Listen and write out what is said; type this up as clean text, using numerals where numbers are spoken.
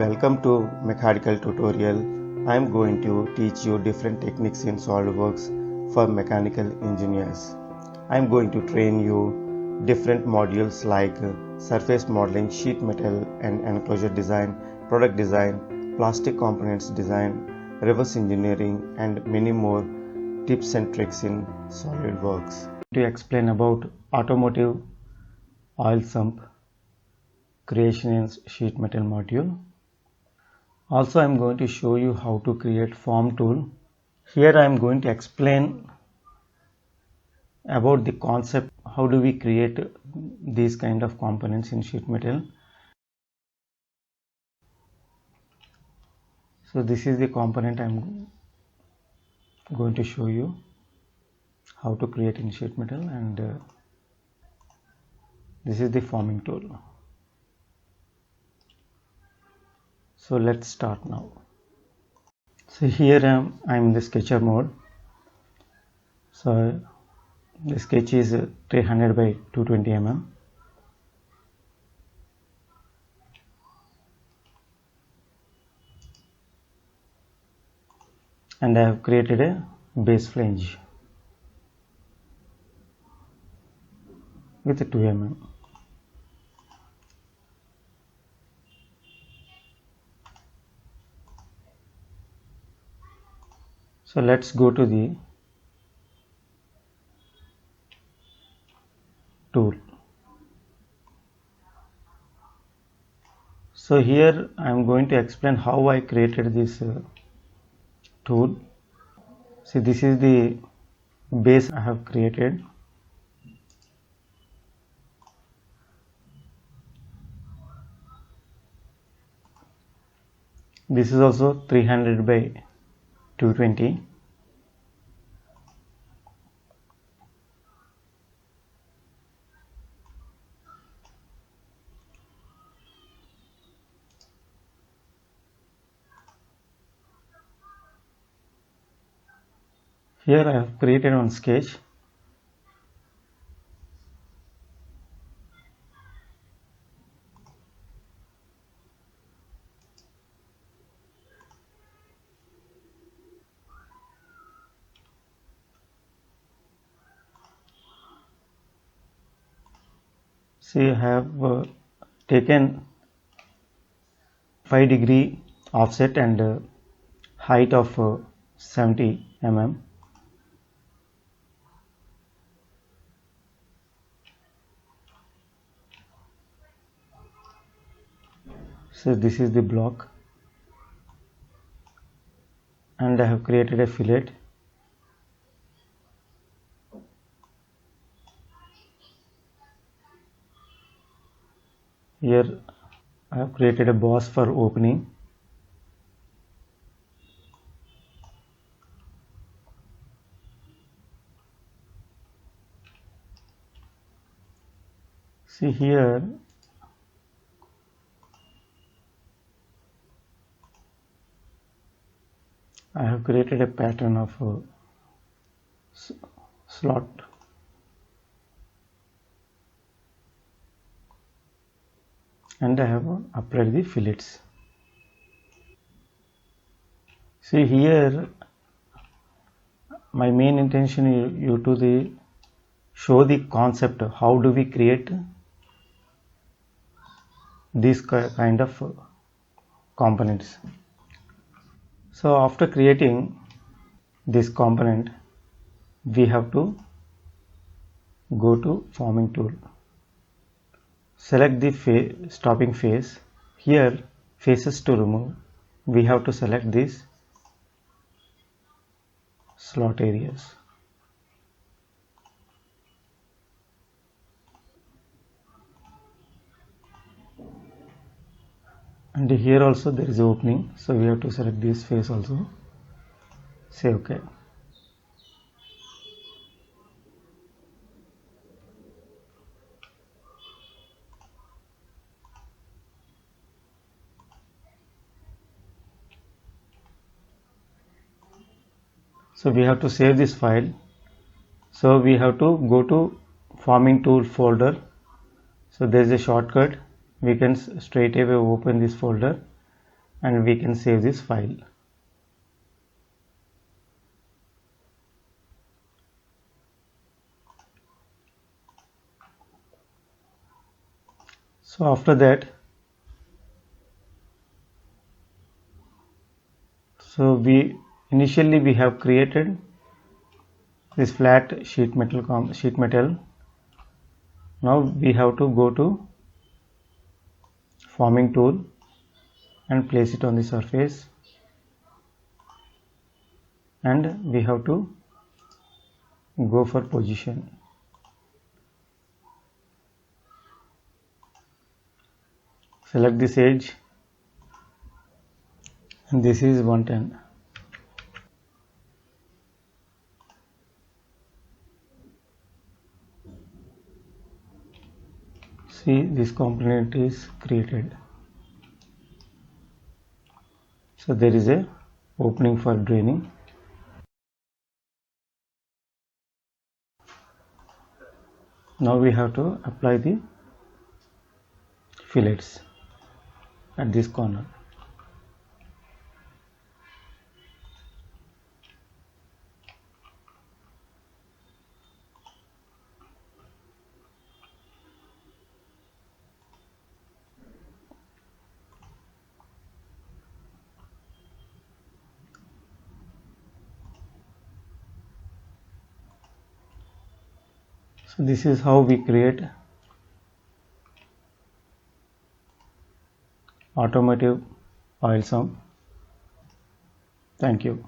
Welcome to Mechanical Tutorial. I am going to teach you different techniques in SolidWorks for mechanical engineers. I am going to train you different modules like surface modeling, sheet metal and enclosure design, product design, plastic components design, reverse engineering and many more tips and tricks in SolidWorks. To explain about Automotive Oil Sump creation in sheet metal module. Also, I am going to show you how to create form tool. Here I am going to explain about the concept, how do we create these kind of components in sheet metal. So this is the component I am going to show you how to create in sheet metal, and this is the forming tool. So let's start now. So here I am in the sketcher mode. So the sketch is 300 by 220 mm. And I have created a base flange with 2 mm. So let's go to the tool. So here I am going to explain how I created this tool. See, this is the base I have created. This is also 300 by 220. Here I have created one sketch. See, I have taken 5-degree offset and height of 70 mm. So this is the block, and I have created a fillet. Here I have created a boss for opening. See here, I have created a pattern of slot. And I have applied the fillets. See here, my main intention is you to show the concept, how do we create these kind of components. So after creating this component, we have to go to forming tool. Select the stopping face. Here, faces to remove, we have to select these slot areas. And here also there is an opening, so we have to select this face also. Say OK. So we have to save this file. So we have to go to forming tool folder. So there is a shortcut. We can straight away open this folder and we can save this file. So after that, initially we have created this flat sheet metal. Now we have to go to forming tool and place it on the surface, and we have to go for position. Select this edge, and this is 110. See, this component is created. So there is a opening for draining. Now we have to apply the fillets at this corner. So this is how we create automotive oil sump. Thank you.